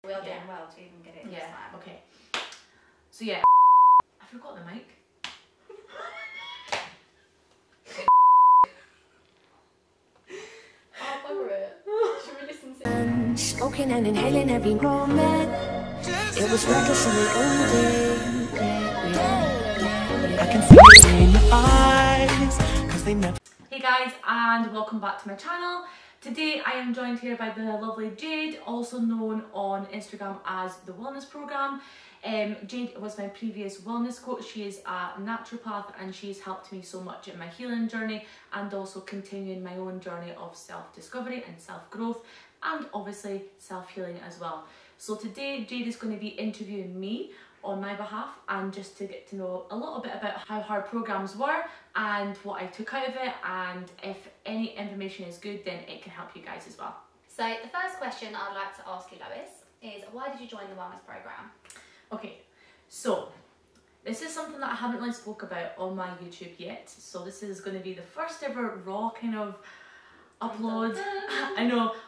We are doing well to even get it this time. Okay. So yeah, I forgot the mic. I'll cover it. Should we listen to it? Smoking and inhaling every moment. It was reckless and we owned it. I can see it in your eyes, 'cause they never. Hey guys, and welcome back to my channel. Today I am joined here by the lovely Jade, also known on Instagram as TheWellnessProgramme. Jade was my previous wellness coach. She is a naturopath and she's helped me so much in my healing journey and also continuing my own journey of self-discovery and self-growth and obviously self-healing as well. So today Jade is going to be interviewing me on my behalf and just to get to know a little bit about how her programs were and what I took out of it, and if any information is good then it can help you guys as well. So the first question I'd like to ask you, Lois, is why did you join the wellness programme? Okay, so this is something that I haven't really spoke about on my YouTube yet, so this is going to be the first ever raw kind of upload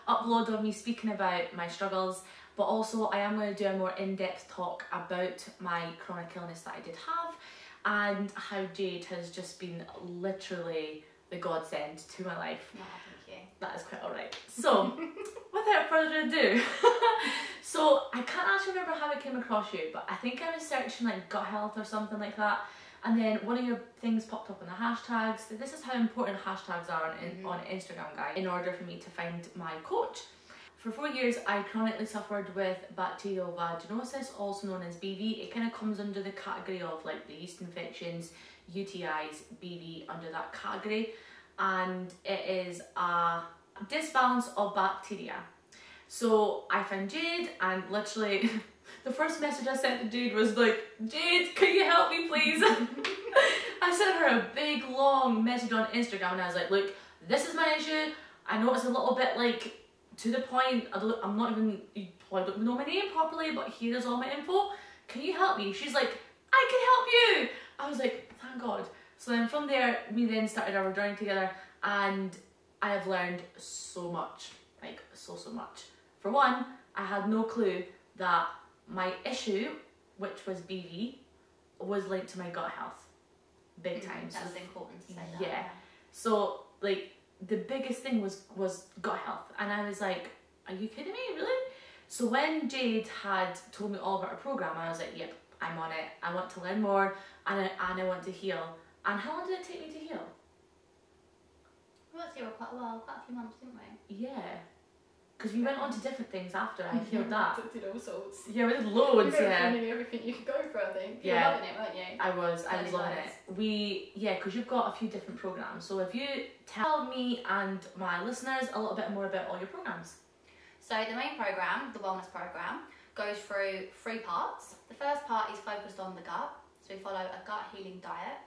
upload of me speaking about my struggles, but also I am going to do a more in-depth talk about my chronic illness that I did have and how Jade has just been literally the godsend to my life. No, thank you. That is quite alright. So, without further ado, so I can't actually remember how I came across you, but I think I was searching like gut health or something like that, and then one of your things popped up in the hashtags. This is how important hashtags are on Instagram, guys, in order for me to find my coach. For 4 years, I chronically suffered with bacterial vaginosis, also known as BV. It kind of comes under the category of like the yeast infections, UTIs, BV under that category, and it is a disbalance of bacteria. So I found Jade, and literally the first message I sent to Jade was like, Jade, can you help me please? I sent her a big long message on Instagram and I was like, look, this is my issue. I know it's a little bit like to the point, I'm not even, you probably don't know my name properly, but here is all my info. Can you help me? She's like, I can help you. I was like, thank God. So then from there, we then started our journey together and I have learned so much, like so much. For one, I had no clue that my issue, which was BV, was linked to my gut health. Big time. That was important to say that. Yeah. So like, the biggest thing was gut health, and I was like, are you kidding me, really? So when Jade had told me all about her program, I was like, yep, I'm on it. I want to learn more and I want to heal. And how long did it take me to heal? We went through quite a while, quite a few months, didn't we? Yeah, because we went on to different things after I healed that. We did all sorts. Yeah, we did loads. You Yeah, nearly everything you could go for, I think. You Yeah. were loving it, weren't you? I was loving it. Because you've got a few different programs. So if you tell me and my listeners a little bit more about all your programs. So the main programme, the wellness programme, goes through 3 parts. The first part is focused on the gut. So we follow a gut healing diet.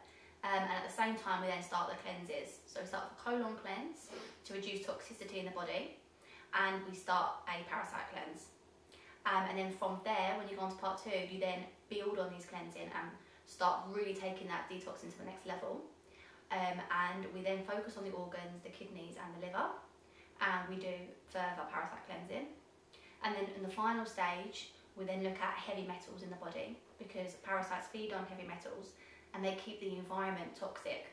And at the same time, we then start the cleanses. So we start with a colon cleanse to reduce toxicity in the body. And we start a parasite cleanse. And then from there, when you go on to part 2, you then build on these cleansing and start really taking that detoxing to the next level. And we then focus on the organs, the kidneys and the liver. And we do further parasite cleansing. And then in the final stage, we then look at heavy metals in the body, because parasites feed on heavy metals and they keep the environment toxic.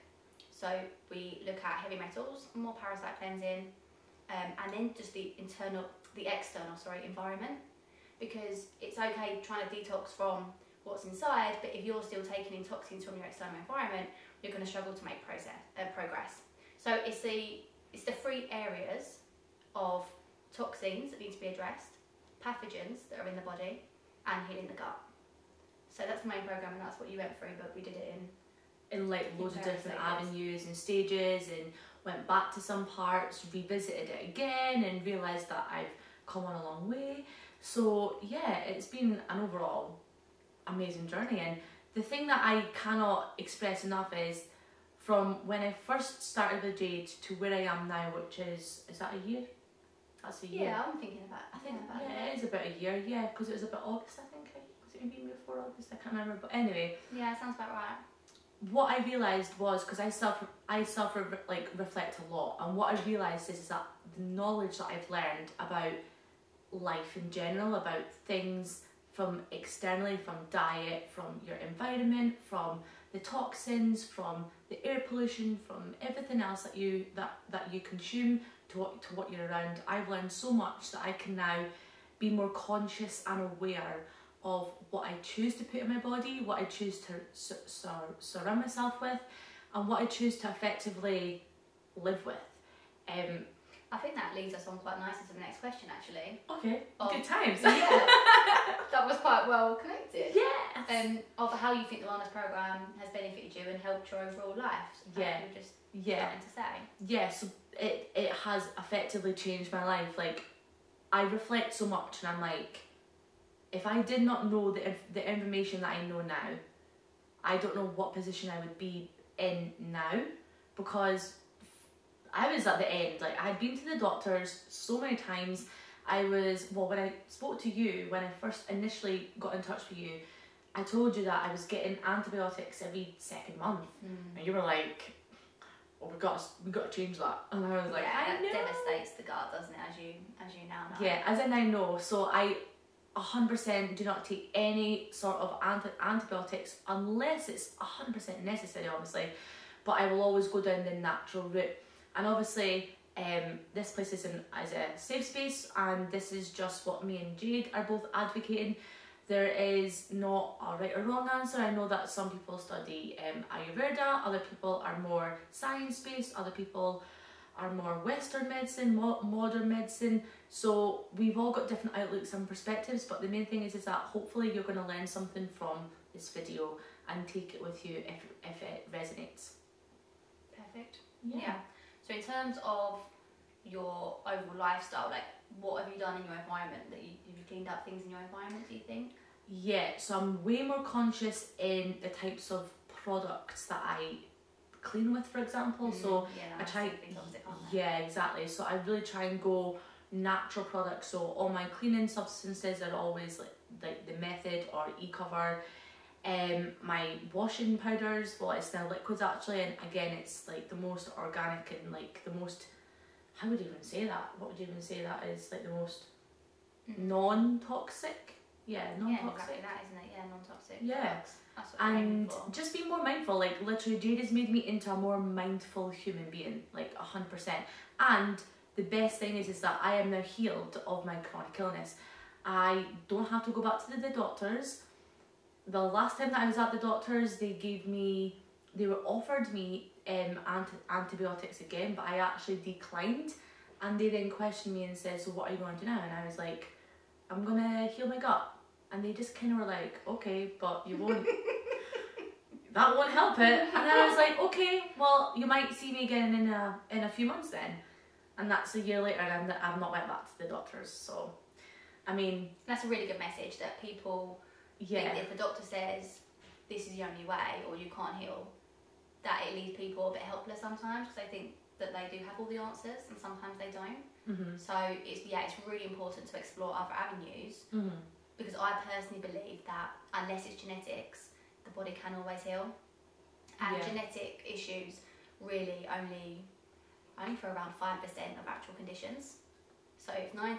So we look at heavy metals, more parasite cleansing, and then just the external environment, because it's okay trying to detox from what's inside, but if you're still taking in toxins from your external environment, you're going to struggle to make progress. So it's the 3 areas of toxins that need to be addressed, pathogens that are in the body, and healing the gut. So that's the main programme, and that's what you went through, but we did it in like loads of different avenues and stages, and went back to some parts, revisited it again and realised that I've come on a long way. So yeah, it's been an overall amazing journey, and the thing that I cannot express enough is from when I first started with Jade to where I am now, which is that a year? That's a year. Yeah, I'm thinking about it. I think it is about a year, yeah, because it was about August, I think. Was it maybe before August? I can't remember, but anyway. Yeah, sounds about right. What I realised was, because I reflect a lot, and what I realised is that the knowledge that I've learned about life in general, about things from externally, from diet, from your environment, from the toxins, from the air pollution, from everything else that you consume to what you're around. I've learned so much that I can now be more conscious and aware of what I choose to put in my body, what I choose to surround myself with, and what I choose to effectively live with. I think that leads us on quite nicely to the next question, actually. Okay, good times. Yeah, that was quite well connected. Yes. Of how you think the Wellness Programme has benefited you and helped your overall life. So Yeah. you're just Yeah. starting to say. Yeah, so it has effectively changed my life. Like, I reflect so much and I'm like, if I did not know the information that I know now, I don't know what position I would be in now, because I was at the end. Like, I had been to the doctors so many times. When I spoke to you, when I first initially got in touch with you, I told you that I was getting antibiotics every second month. And you were like, well, we got to change that. And I was like, yeah, I know. it devastates the gut, doesn't it, as you now know. Yeah, as in I know. So I 100% do not take any sort of antibiotics unless it's 100% necessary, obviously. But I will always go down the natural route. And obviously, this place is a safe space, and this is just what me and Jade are both advocating. There is not a right or wrong answer. I know that some people study Ayurveda, other people are more science-based, other people are more Western medicine, modern medicine. So we've all got different outlooks and perspectives, but the main thing is that hopefully you're going to learn something from this video and take it with you if it resonates. Perfect. Yeah. So in terms of your overall lifestyle, like, what have you done in your environment? Have you cleaned up things in your environment, do you think? Yeah, so I'm way more conscious in the types of products that I clean with, for example. So I try, yeah, exactly. So I really try and go natural products. So all my cleaning substances are always like the Method or E-Cover. My washing powders, well, it's now liquids actually, and again, it's like the most organic and like the most, how would you even say that? What would you even say that is? Like the most non-toxic? Yeah, non-toxic. Yeah, exactly that, isn't it? Yeah, non-toxic. Yeah. That's what I'm aiming And for. just be more mindful. Like, literally, Jade has made me into a more mindful human being, like 100%. And the best thing is that I am now healed of my chronic illness. I don't have to go back to the doctors. The last time that I was at the doctors, they offered me antibiotics again, but I actually declined. And they then questioned me and said, so what are you going to do now? And I was like, I'm going to heal my gut. And they just kind of were like, okay, but you won't. That won't help it. And I was like, okay, well, you might see me again in a few months then. And that's a year later, and I've not went back to the doctors. So, I mean, that's a really good message, that people think that if the doctor says this is the only way or you can't heal, that it leaves people a bit helpless sometimes, because they think that they do have all the answers and sometimes they don't. So it's really important to explore other avenues, because I personally believe that unless it's genetics, the body can always heal. And genetic issues really only for around 5% of actual conditions. So if 90%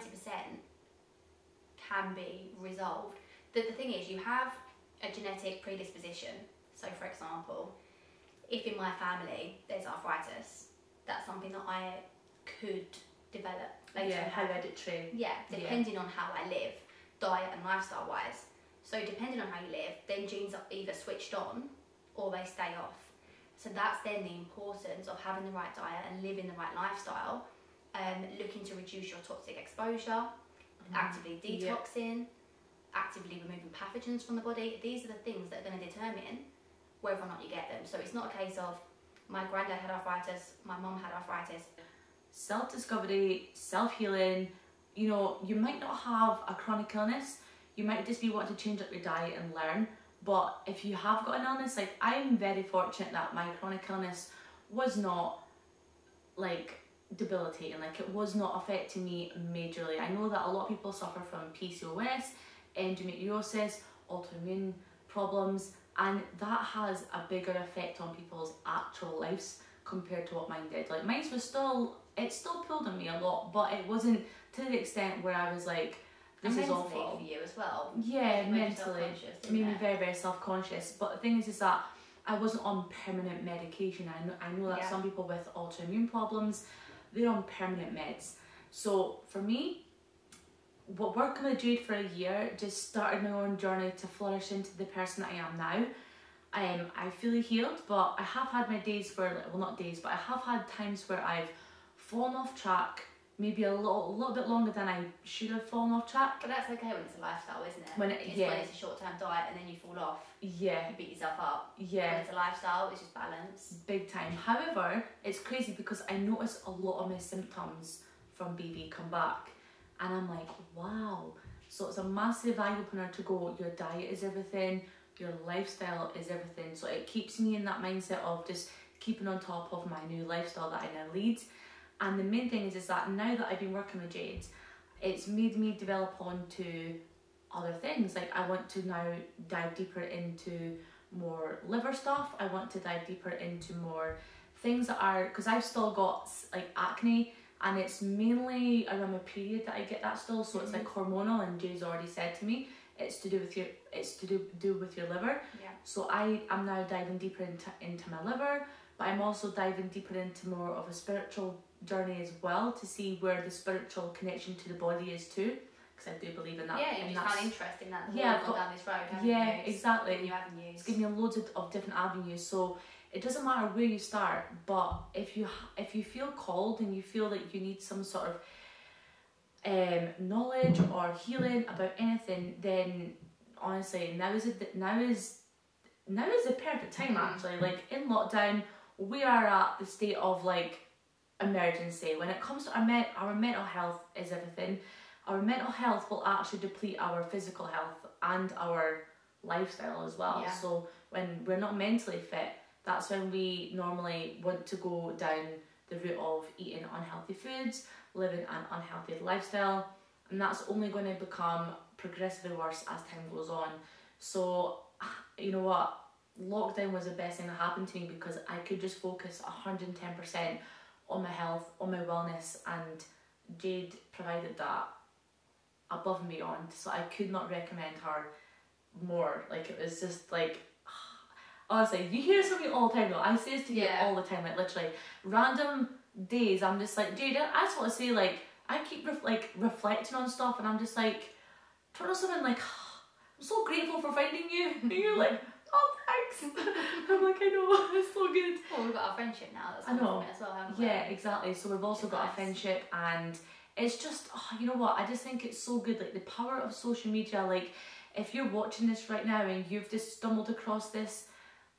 can be resolved, the thing is, you have a genetic predisposition. So for example, if in my family there's arthritis, that's something that I could develop later. Yeah, hereditary. Yeah, depending on how I live, diet and lifestyle wise. So depending on how you live, then genes are either switched on or they stay off. So that's then the importance of having the right diet and living the right lifestyle, looking to reduce your toxic exposure, actively detoxing, actively removing pathogens from the body. These are the things that are going to determine whether or not you get them. So it's not a case of my granddad had arthritis, my mum had arthritis. Self-discovery, self-healing. You know, you might not have a chronic illness, you might just be wanting to change up your diet and learn. But if you have got an illness, like, I'm very fortunate that my chronic illness was not like debilitating, like it was not affecting me majorly. I know that a lot of people suffer from PCOS, endometriosis, autoimmune problems, and that has a bigger effect on people's actual lives compared to what mine did. Like, mine was still, it still pulled on me a lot, but it wasn't to the extent where I was like, this and is mentally awful. for you as well. Yeah, It made you mentally. self-conscious, It didn't made me it? very, very self-conscious. But the thing is that I wasn't on permanent medication. I know that Yeah. some people with autoimmune problems, they're on permanent meds. So for me, working with Jade for a year just started my own journey to flourish into the person that I am now. I feel healed, but I have had my days where, well, not days, but I have had times where I've fallen off track, maybe a little bit longer than I should have fallen off track. But that's okay when it's a lifestyle, isn't it? When it's a short-term diet and then you fall off. Yeah. You beat yourself up. Yeah. When it's a lifestyle, it's just balance. Big time. However, it's crazy because I notice a lot of my symptoms from BV come back, and I'm like, wow. So it's a massive eye opener to go, your diet is everything, your lifestyle is everything. So it keeps me in that mindset of just keeping on top of my new lifestyle that I now lead. And the main thing is that now that I've been working with Jade, it's made me develop onto other things. Like, I want to now dive deeper into more liver stuff. I want to dive deeper into more things that are, because I've still got like acne, and it's mainly around my period that I get that still. So it's like hormonal, and Jay's already said to me it's to do with your liver. Yeah. So I am now diving deeper into my liver, but I'm also diving deeper into more of a spiritual journey as well, to see where the spiritual connection to the body is too, because I do believe in that. Yeah, you just found interest in that. Yeah, I've gone down this road. haven't yeah, you? exactly. New avenues. It's giving you loads of different avenues. So it doesn't matter where you start, but if you feel called and you feel like you need some sort of knowledge or healing about anything, then honestly, now is the perfect time. Actually, like in lockdown, we are at the state of like emergency when it comes to our mental health is everything. Our mental health will actually deplete our physical health and our lifestyle as well. Yeah. So when we're not mentally fit, that's when we normally want to go down the route of eating unhealthy foods, living an unhealthy lifestyle, and that's only going to become progressively worse as time goes on. So, you know what? Lockdown was the best thing that happened to me, because I could just focus 110% on my health, on my wellness, and Jade provided that above and beyond. So I could not recommend her more. Like, it was just like, honestly, you hear this from me all the time though. I say this to you all the time, like literally random days. I'm just like, Jade, I just want to say, like, I keep reflecting on stuff, and I'm just like, turn on something like, I'm so grateful for finding you. And you're like, oh, thanks. I'm like, I know, it's so good. Well, we've got our friendship now. That's I know. from it as well, haven't we? Yeah, exactly. So we've also got a friendship, and it's just, you know what? I just think it's so good. Like, the power of social media. Like, if you're watching this right now and you've just stumbled across this,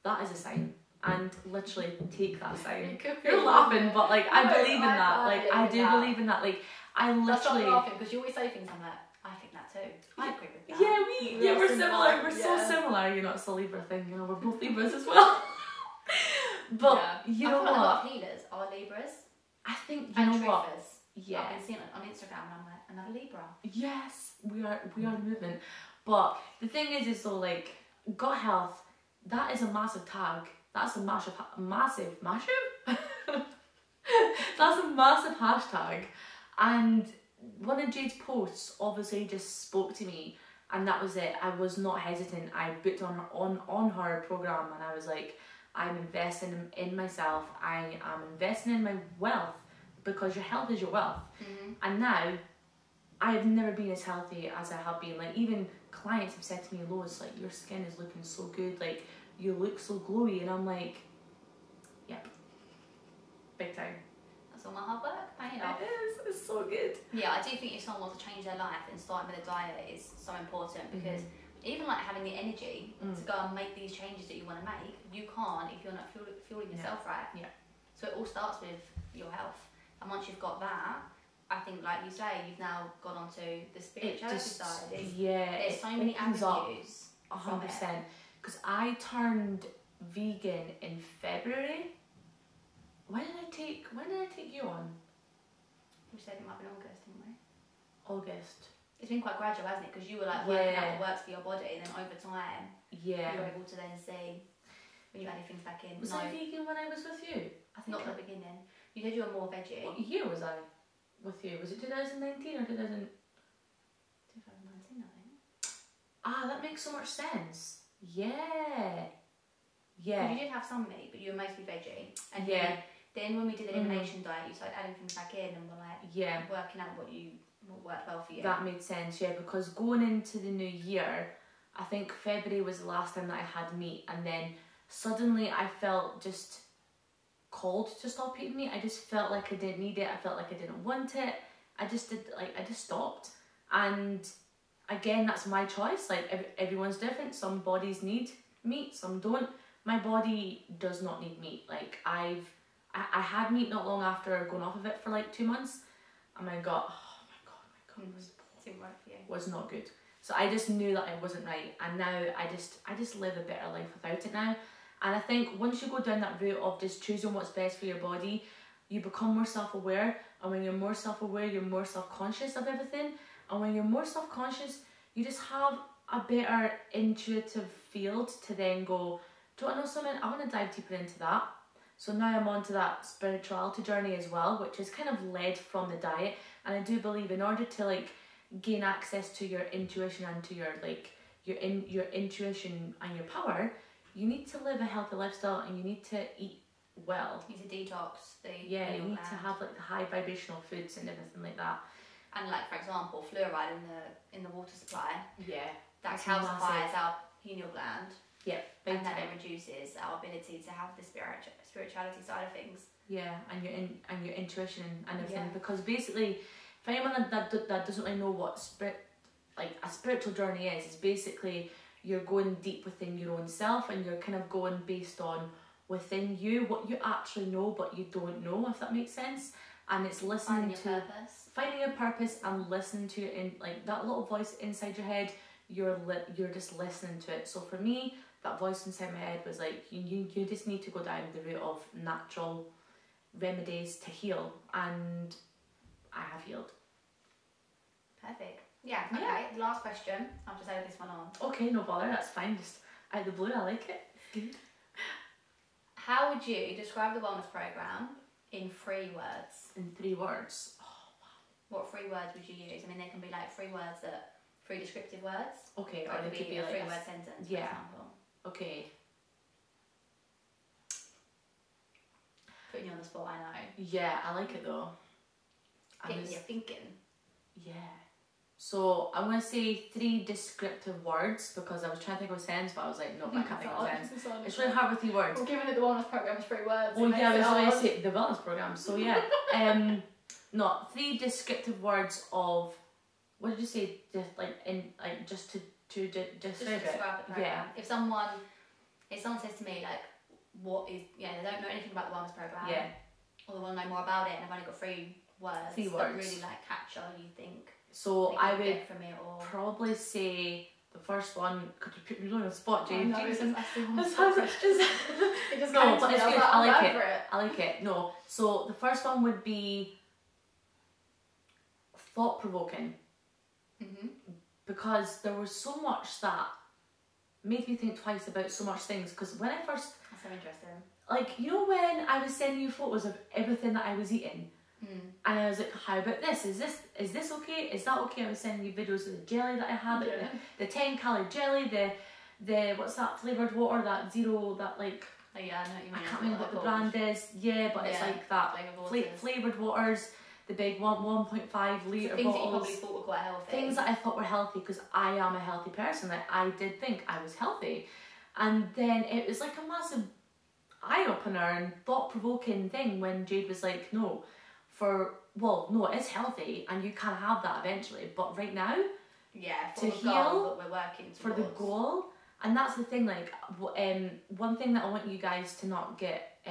that is a sign. And literally take that sign. You're laughing, but like, I believe in that. Like, I do believe in that. Like, I literally. That's not laughing, because you always say things. I'm like, I think that too. I agree with that. Yeah, we're similar. We're so similar. You know, it's a Libra thing. You know, we're both Libras as well. But you know I feel like a what? lot of healers are Libras. I think you And know what? truthers. Yeah. I've been seeing it on Instagram, and I'm like, another Libra. Yes, we are the movement. But the thing is though, like, gut health, that is a massive tag. That's a massive. That's a massive hashtag. And one of Jade's posts obviously just spoke to me, and that was it. I was not hesitant. I booked on her program, and I was like, I'm investing in myself. I am investing in my wealth, because your health is your wealth. And now I have never been as healthy as I have been. Like, even clients have said to me, Lois, like, your skin is looking so good, like, you look so glowy. And I'm like, yep, big time. That's all my hard work paying off. It is, it's so good. Yeah, I do think if someone wants to change their life, then starting with a diet is so important, because even like having the energy to go and make these changes that you want to make, you can't if you're not fueling yourself right. Yeah. So it all starts with your health. And once you've got that, I think, like you say, you've now gone on to the spirituality side. There's so many avenues. 100%. Because I turned vegan in February. When did I take you on? We said it might be in August, didn't we? August. It's been quite gradual, hasn't it? Because you were like working out what works for your body, and then over time, you were able to then see when you added things back in. Was I vegan when I was with you? I think not at the beginning. You said you were more veggie. What year was I? with you? Was it 2019 or 2000? 2019, I think. Ah, that makes so much sense. Yeah. Because you did have some meat, but you were mostly veggie. And Yeah. then when we did the elimination diet, you started adding things back in and were like working out what worked well for you. That made sense, yeah, because going into the new year, I think February was the last time that I had meat, and then suddenly I felt just called to stop eating meat. I just felt like I didn't need it. I felt like I didn't want it. I just stopped. And again, that's my choice. Like everyone's different. Some bodies need meat, some don't. My body does not need meat. Like I had meat not long after going off of it for like 2 months, and my gut, Didn't work for you. was not good. So I just knew that it wasn't right, and now I just live a better life without it now. And I think once you go down that route of just choosing what's best for your body, you become more self-aware, and when you're more self-aware, you're more self-conscious of everything, and when you're more self-conscious, you just have a better intuitive field to then go, do I know something? I want to dive deeper into that. So now I'm on to that spirituality journey as well, which is kind of led from the diet. And I do believe in order to like gain access to your intuition and to your like your intuition and your power, you need to live a healthy lifestyle and you need to eat well. You need to detox you need to have like the high vibrational foods and everything like that. And like for example, fluoride in the water supply. Yeah. That calcifies our pineal gland. Yeah. And that it reduces our ability to have the spirituality side of things. Yeah, and your intuition and everything. Yeah. Because basically, for anyone that doesn't really know what a spiritual journey is basically you're going deep within your own self, and you're kind of going based on within you what you actually know but you don't know, if that makes sense. And it's listening finding your purpose and listening to it, like that little voice inside your head. You're just listening to it. So for me, that voice inside my head was like, you just need to go down the route of natural remedies to heal, and I have healed. Perfect. Yeah, okay. Yeah. Last question. I've just added this one on. Okay, no bother, that's fine. Just out of the blue, I like it. Good. How would you describe the wellness programme in 3 words? In 3 words? Oh, wow. What 3 words would you use? I mean, there can be like 3 words that, 3 descriptive words. Okay, or it could be a 3-word sentence, for example. Okay. Putting you on the spot, I know. Yeah, I like it though. Getting you thinking. Yeah. So I'm going to say 3 descriptive words because I was trying to think of a sentence, but I was like, no, I can't think of a sentence. It's really hard with 3 words. Well, given that the wellness programme is 3 words. Oh yeah, I was going to say the wellness programme. So yeah, no, 3 descriptive words of, what did you say? Just to describe the programme. Yeah. If someone says to me like, what is, they don't know anything about the wellness programme. Yeah. Or they want to know more about it, and I've only got 3 words. 3 words. That really like capture, you think. So I would probably say the first one. Could you put me on the spot, Jane? No, it just it just no, but it's good. I like it. No, so the first one would be thought-provoking. Because there was so much that made me think twice about so much things. Because when I first, that's so interesting. Like, you know, when I was sending you photos of everything that I was eating. And I was like, how about this? Is this okay? Is that okay? I was sending you videos of the jelly that I had, like the 10-calorie jelly, the what's that flavoured water, that zero, that like, oh yeah, I know what you mean. I can't remember what the brand is. Yeah, but it's like that flavoured waters, the big 1.5 litre bottles. Things that you probably thought were quite healthy. Things that I thought were healthy because I am a healthy person. Like I did think I was healthy, and then it was like a massive eye opener and thought provoking thing when Jade was like, no. It's healthy and you can have that eventually, but right now, to heal, we're working towards. For the goal, and that's the thing. Like, one thing that I want you guys to not get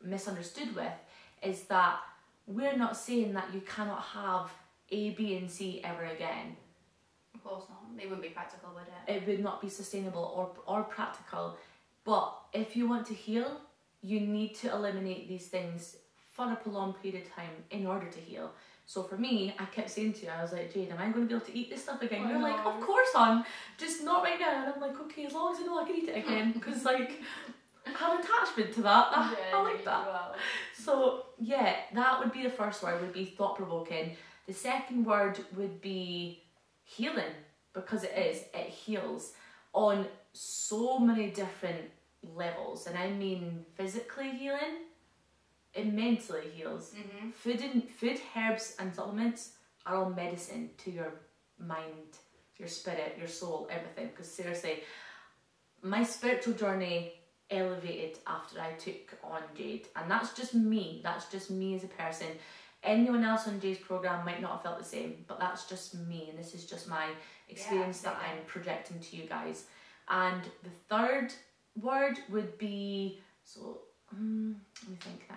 misunderstood with is that we're not saying that you cannot have A, B, and C ever again. Of course not. It wouldn't be practical, would it? It would not be sustainable or practical. But if you want to heal, you need to eliminate these things for a prolonged period of time in order to heal. So for me, I kept saying to you, I was like, Jade, am I going to be able to eat this stuff again? You're like, of course, hon, just not right now. And I'm like, okay, as long as I know I can eat it again, because like, I have attachment to that. I Yeah, like that. Well. So yeah, that would be the first word, would be thought-provoking. The second word would be healing, because it heals on so many different levels, and I mean physically healing, it mentally heals. Food, herbs and supplements are all medicine to your mind, your spirit, your soul, everything. Because seriously, my spiritual journey elevated after I took on Jade, and that's just me as a person. Anyone else on Jade's program might not have felt the same, but that's just me, and this is just my experience that I'm projecting to you guys. And the third word would be, so let me think now.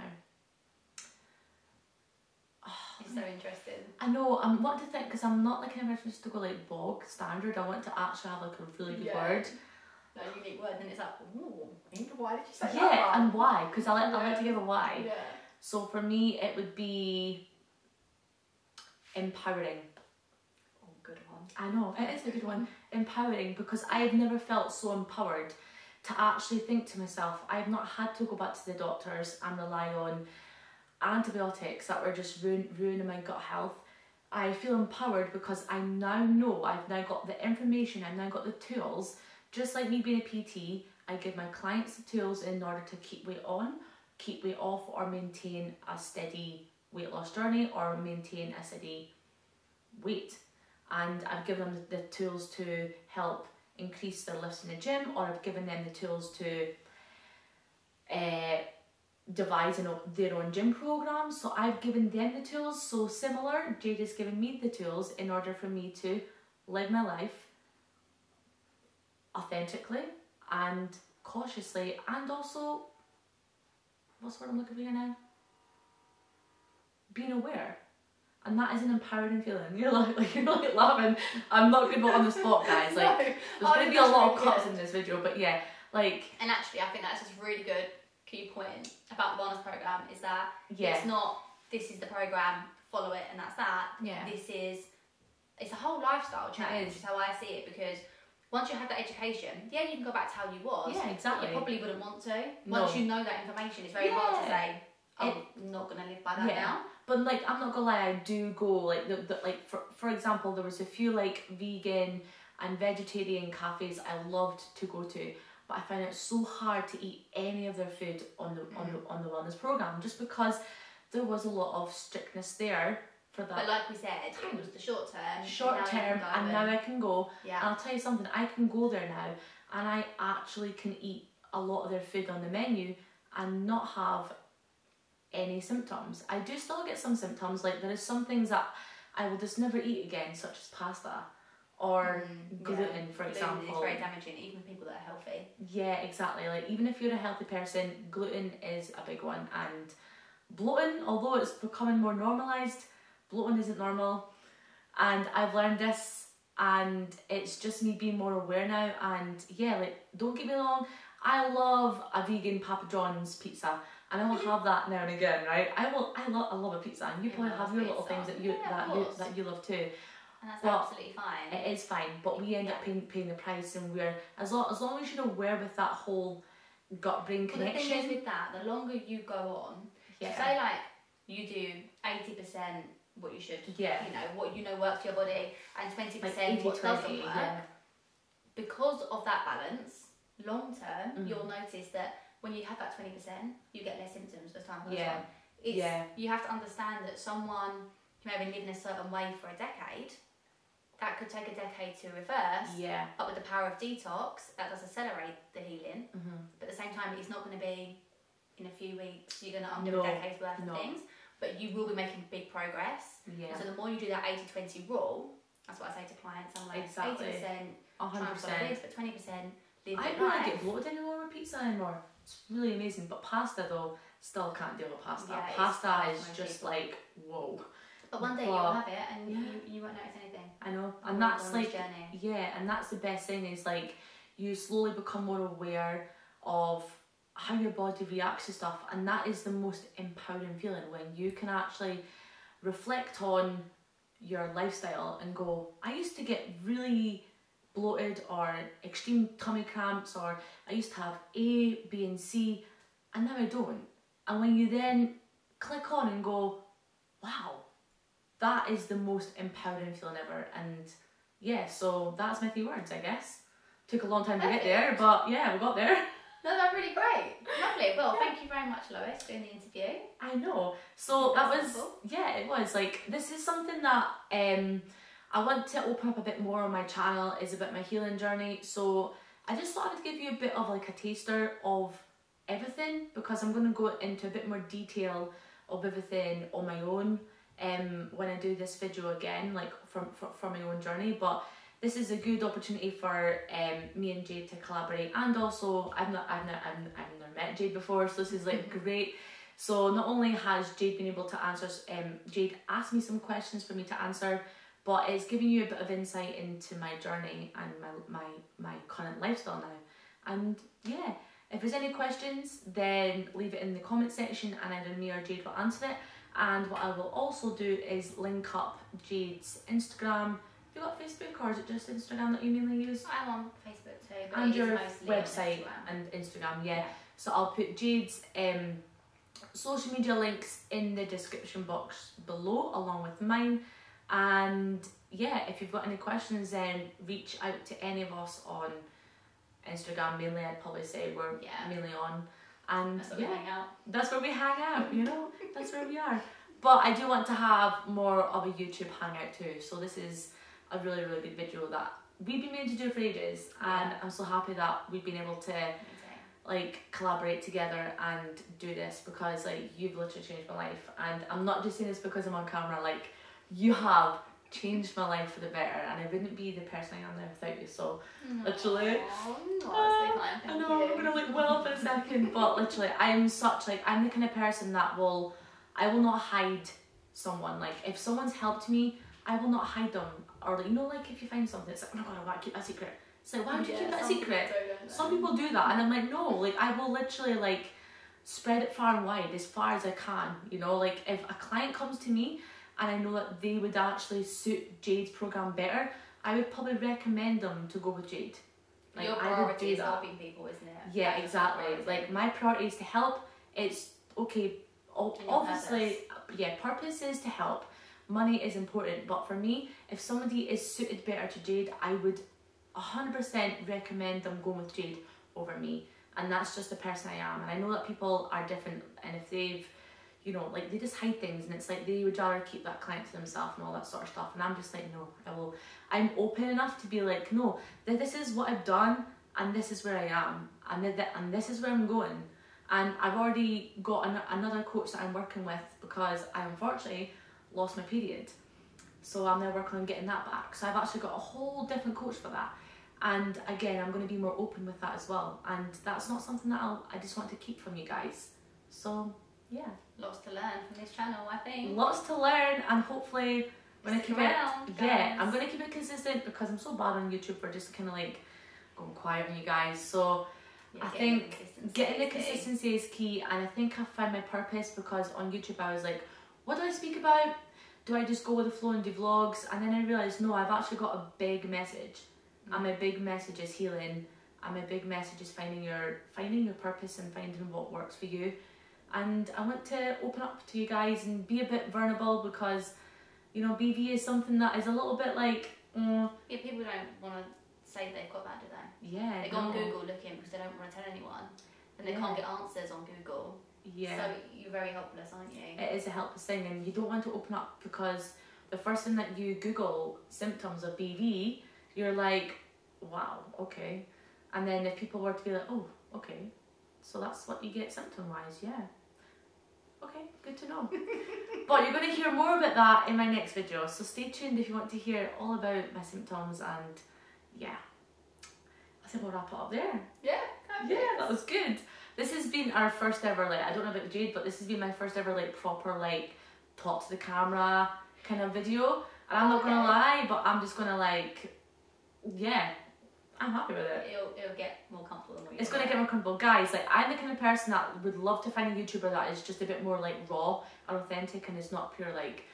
It's so interesting. I know, I'm wanting to think, because I'm not like an person just to go like bog standard. I want to actually have like a really good word. No, unique word, and it's like, ooh, why did you say that? Yeah, and why? Because I like to give a why. Yeah. So for me, it would be empowering. Oh, good one. I know, it is a good one. Empowering, because I've never felt so empowered to actually think to myself, I've not had to go back to the doctors and rely on antibiotics that were just ruining my gut health. I feel empowered because I now know, I've now got the information, I've now got the tools. Just like me being a PT, I give my clients the tools in order to keep weight on, keep weight off, or maintain a steady weight loss journey, or maintain a steady weight. And I've given them the tools to help increase their lifts in the gym, or I've given them the tools to devise their own gym program. So I've given them the tools. So similar, Jade has given me the tools in order for me to live my life authentically and cautiously, and also, what's the word I'm looking for here now? Being aware. And that is an empowering feeling. You're like laughing. I'm not good on the spot, guys. Like, there's going to be a lot of cuts in this video, but yeah, like. And actually, I think that's just really good key point about the wellness program, is that it's not, this is the program, follow it and that's that. Yeah. It's a whole lifestyle change. Is how I see it, because once you have that education, you can go back to how you was. Yeah, exactly. But you probably wouldn't want to. Once you know that information, it's very hard to say, I'm not going to live by that now. But like, I'm not gonna lie, I do go like like for example, there was a few like vegan and vegetarian cafes I loved to go to, but I found it so hard to eat any of their food on the wellness program, just because there was a lot of strictness there for that. But like we said, it was the short term, and now I can go. Yeah. And I'll tell you something, I can go there now, and I actually can eat a lot of their food on the menu and not have any symptoms. I do still get some symptoms, like there is some things that I will just never eat again, such as pasta or gluten, for example. It's very damaging, even for people that are healthy. Yeah, exactly. Like, even if you're a healthy person, gluten is a big one. And bloating, although it's becoming more normalised, bloating isn't normal. And I've learned this, and it's just me being more aware now. And yeah, like, don't get me wrong, I love a vegan Papa John's pizza, and I will have that now and again, right? I love a pizza, and you probably have your little things that you love too. And that's absolutely fine. It is fine, but we end up paying the price, and we're as long as you're aware with that whole gut brain connection. The thing is with that, the longer you go on, so say like you do 80% what you should, you know, what you know works for your body, and 20% what doesn't work. Because of that balance, long term, you'll notice that when you have that 20%, you get less symptoms as time goes on. You have to understand that someone who may have been living a certain way for a decade, that could take a decade to reverse. But with the power of detox, that does accelerate the healing. But at the same time, it's not going to be in a few weeks. You're going to undo a decade's worth of things, but you will be making big progress. So the more you do that 80-20 rule, that's what I say to clients. I'm like, 80%, 100%, this, but 20% live I don't get bloated anymore with pizza anymore. It's really amazing. But pasta though, still can't deal with pasta. Pasta is just like, whoa. But one day you'll have it, and you won't notice anything. I know, and that's like, and that's the best thing, is like, you slowly become more aware of how your body reacts to stuff, and that is the most empowering feeling, when you can actually reflect on your lifestyle and go, I used to get really bloated or extreme tummy cramps, or I used to have A, B and C, and now I don't. And when you then click on and go, wow, that is the most empowering feeling ever. And yeah, so that's my 3 words, I guess. Took a long time to get there, but yeah, we got there. No, that's really great. Lovely. Well, thank you very much, Lois, for doing the interview. I know. So that was, wonderful. yeah, it was like, this is something that I want to open up a bit more on my channel, is about my healing journey. So I just thought I'd give you a bit of like a taster of everything, because I'm going to go into a bit more detail of everything on my own when I do this video again, like from my own journey. But this is a good opportunity for me and Jade to collaborate, and also I've never met Jade before, so this is like great. So not only has Jade been able to answer, Jade asked me some questions for me to answer, but it's giving you a bit of insight into my journey and my current lifestyle now. And yeah, if there's any questions, then leave it in the comment section and either me or Jade will answer it. And what I will also do is link up Jade's Instagram. Have you got Facebook, or is it just Instagram that you mainly use? I'm on Facebook too, but And it is your mostly on website Instagram. and Instagram, yeah. So I'll put Jade's social media links in the description box below, along with mine. And yeah, if you've got any questions, then reach out to any of us on Instagram. Mainly, I'd probably say we're mainly on. And That's where we hang out. that's where we hang out, you know, that's where we are. But I do want to have more of a YouTube hangout too. So this is a really, really good video that we've been meaning to do for ages. And I'm so happy that we've been able to like collaborate together and do this, because like you've literally changed my life. And I'm not just saying this because I'm on camera, like you have changed my life for the better, and I wouldn't be the person I am now without you. So literally, I know I'm gonna look well for a second, but literally I'm the kind of person that I will not hide someone. Like if someone's helped me, I will not hide them. Or like, you know, like if you find something, it's like, oh my god, I want to keep that secret. It's like, why would you keep that secret? Some people do that, and I'm like, no, like I will literally like spread it far and wide, as far as I can, you know. Like if a client comes to me and I know that they would actually suit Jade's program better, I would probably recommend them to go with Jade. Like, your priority is helping people, isn't it? Yeah, exactly. Like my priority is to help. It's okay, obviously, yeah, purpose is to help. Money is important, but for me, if somebody is suited better to Jade, I would 100% recommend them going with Jade over me. And that's just the person I am. And I know that people are different, and if they've, you know, like they just hide things, and it's like they would rather keep that client to themselves and all that sort of stuff. And I'm just like, no, I'm open enough to be like, no, this is what I've done, and this is where I am, and this is where I'm going. And I've already got another coach that I'm working with, because I unfortunately lost my period. So I'm now working on getting that back. So I've actually got a whole different coach for that. And again, I'm going to be more open with that as well. And that's not something that I just want to keep from you guys. So yeah. Lots to learn from this channel, I think. Lots to learn, and hopefully when I keep around, it, I'm going to keep it consistent, because I'm so bad on YouTube for just kind of like going quiet on you guys. So I think getting the consistency is key, and I think I've found my purpose, because on YouTube I was like, what do I speak about? Do I just go with the flow and do vlogs? And then I realised, no, I've actually got a big message. And my big message is healing, and my big message is finding your purpose and finding what works for you. And I want to open up to you guys and be a bit vulnerable, because, you know, BV is something that is a little bit like... Yeah, people don't want to say they've got that, do they? Yeah, they go on Google looking because they don't want to tell anyone, and they can't get answers on Google. Yeah. So you're very helpless, aren't you? It is a helpless thing, and you don't want to open up, because the first thing that you Google symptoms of BV, you're like, wow, okay. And then if people were to be like, oh, okay, so that's what you get symptom-wise, yeah. Okay, good to know. But you're going to hear more about that in my next video, so stay tuned if you want to hear all about my symptoms. And yeah, I think we'll wrap it up there. Yeah, that was good. This has been our first ever, like, I don't know about Jade, but this has been my first ever like proper like talk to the camera kind of video. And I'm not gonna lie, but I'm just gonna like, yeah, I'm happy with it. It'll get more comfortable than what it's going to get more comfortable. Guys, like, I'm the kind of person that would love to find a YouTuber that is just a bit more like raw and authentic, and is not pure like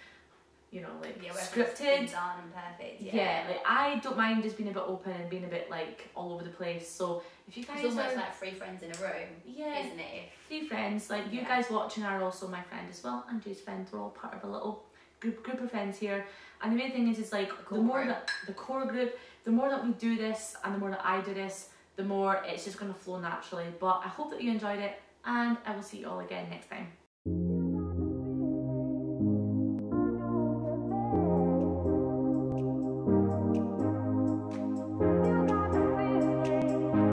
you know, like Yeah, where everything's been scripted. done and perfect. Yeah, like I don't mind just being a bit open and being a bit like all over the place. So if you guys It's almost are, like 3 friends in a room, yeah, isn't it? 3 friends, like you Yeah. guys watching are also my friend as well, and Jay's friends. We're all part of a little group of friends here. And the main thing is like the more that the core group, the more that we do this and the more that I do this, the more it's just going to flow naturally. But I hope that you enjoyed it, and I will see you all again next time.